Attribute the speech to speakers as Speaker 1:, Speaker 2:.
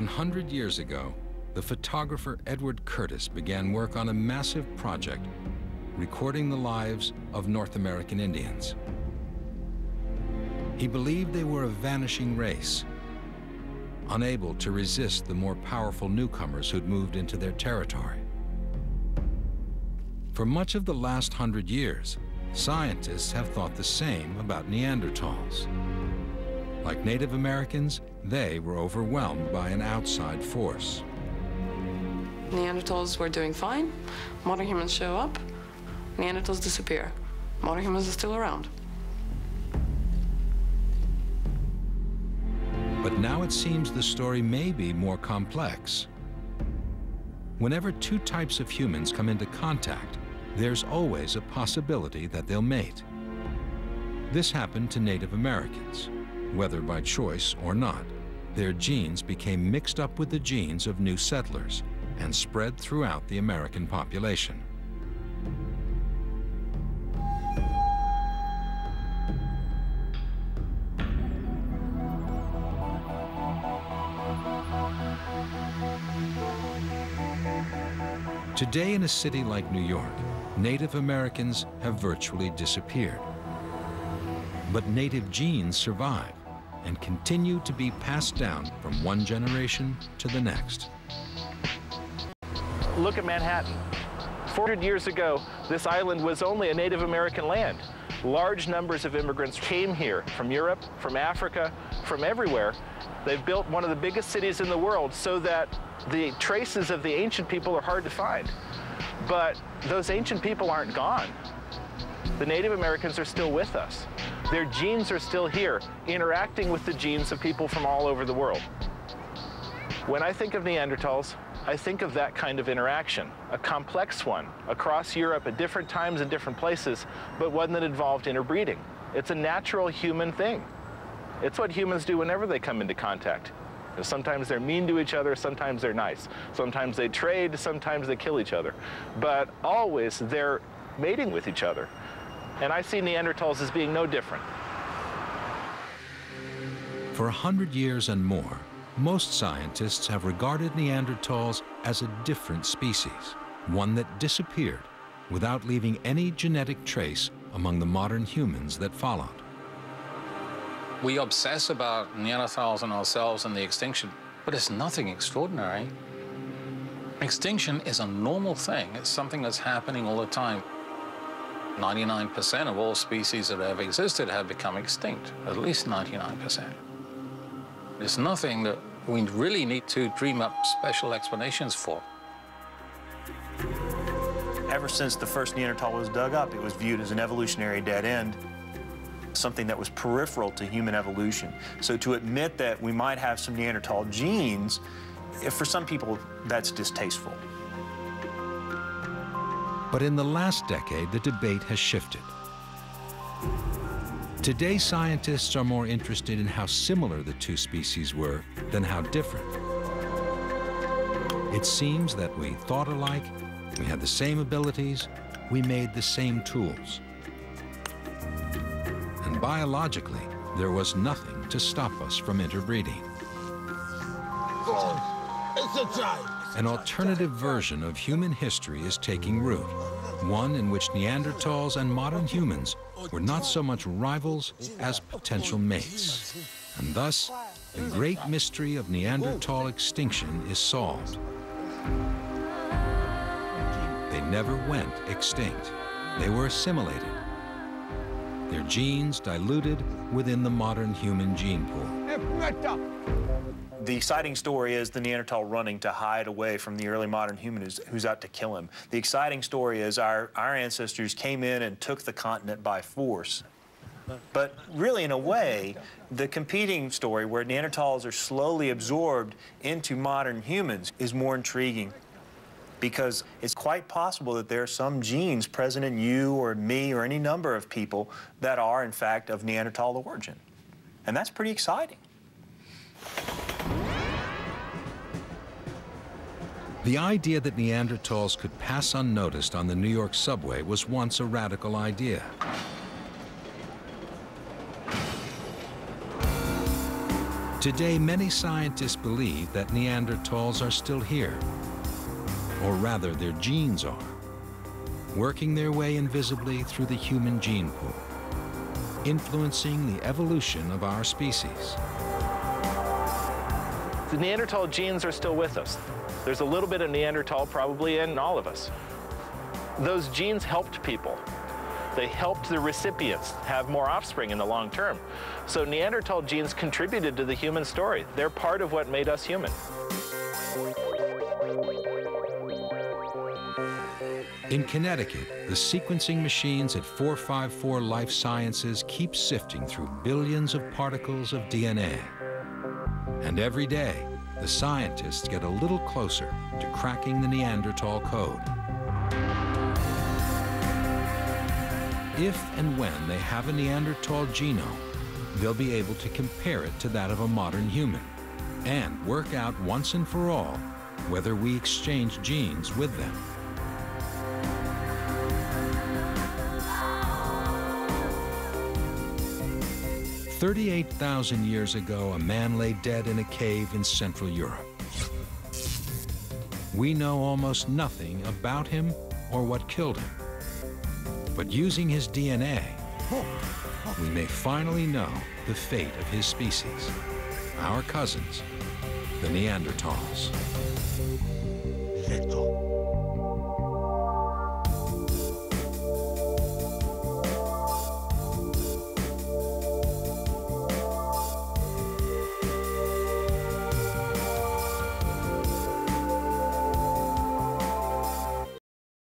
Speaker 1: 100 years ago, the photographer Edward Curtis began work on a massive project recording the lives of North American Indians. He believed they were a vanishing race, unable to resist the more powerful newcomers who'd moved into their territory. For much of the last 100 years, scientists have thought the same about Neanderthals. Like Native Americans, they were overwhelmed by an outside force.
Speaker 2: Neanderthals were doing fine. Modern humans show up. Neanderthals disappear. Modern humans are still around.
Speaker 1: But now it seems the story may be more complex. Whenever two types of humans come into contact, there's always a possibility that they'll mate. This happened to Native Americans. Whether by choice or not, their genes became mixed up with the genes of new settlers and spread throughout the American population. Today in a city like New York, Native Americans have virtually disappeared. But Native genes survive and continue to be passed down from one generation to the next.
Speaker 3: Look at Manhattan. 400 years ago, this island was only a Native American land. Large numbers of immigrants came here from Europe, from Africa, from everywhere. They've built one of the biggest cities in the world so that the traces of the ancient people are hard to find. But those ancient people aren't gone. The Native Americans are still with us. Their genes are still here, interacting with the genes of people from all over the world. When I think of Neanderthals, I think of that kind of interaction, a complex one across Europe at different times and different places, but one that involved interbreeding. It's a natural human thing. It's what humans do whenever they come into contact. Sometimes they're mean to each other, sometimes they're nice. Sometimes they trade, sometimes they kill each other. But always they're mating with each other. And I see Neanderthals as being no different.
Speaker 1: For 100 years and more, most scientists have regarded Neanderthals as a different species, one that disappeared without leaving any genetic trace among the modern humans that followed.
Speaker 4: We obsess about Neanderthals and ourselves and the extinction, but it's nothing extraordinary. Extinction is a normal thing. It's something that's happening all the time. 99% of all species that have existed have become extinct, at least 99%. It's nothing that we really need to dream up special explanations for.
Speaker 5: Ever since the first Neanderthal was dug up, it was viewed as an evolutionary dead end, something that was peripheral to human evolution. So to admit that we might have some Neanderthal genes, for some people, that's distasteful.
Speaker 1: But in the last decade, the debate has shifted. Today, scientists are more interested in how similar the two species were than how different. It seems that we thought alike, we had the same abilities, we made the same tools. And biologically, there was nothing to stop us from interbreeding. An alternative version of human history is taking root, one in which Neanderthals and modern humans were not so much rivals as potential mates. And thus, the great mystery of Neanderthal extinction is solved. They never went extinct. They were assimilated. Their genes diluted within the modern human gene pool.
Speaker 5: The exciting story is the Neanderthal running to hide away from the early modern human who's out to kill him. The exciting story is our ancestors came in and took the continent by force. But really, in a way, the competing story where Neanderthals are slowly absorbed into modern humans is more intriguing, because it's quite possible that there are some genes present in you or me or any number of people that are, in fact, of Neanderthal origin. And that's pretty exciting.
Speaker 1: The idea that Neanderthals could pass unnoticed on the New York subway was once a radical idea. Today, many scientists believe that Neanderthals are still here, or rather their genes are, working their way invisibly through the human gene pool, influencing the evolution of our species.
Speaker 3: The Neanderthal genes are still with us. There's a little bit of Neanderthal probably in all of us. Those genes helped people. They helped the recipients have more offspring in the long term. So Neanderthal genes contributed to the human story. They're part of what made us human.
Speaker 1: In Connecticut, the sequencing machines at 454 Life Sciences keep sifting through billions of particles of DNA. And every day, the scientists get a little closer to cracking the Neanderthal code. If and when they have a Neanderthal genome, they'll be able to compare it to that of a modern human and work out once and for all whether we exchange genes with them. "38,000 years ago, a man lay dead in a cave in Central Europe. We know almost nothing about him or what killed him. But using his DNA, we may finally know the fate of his species, our cousins, the Neanderthals."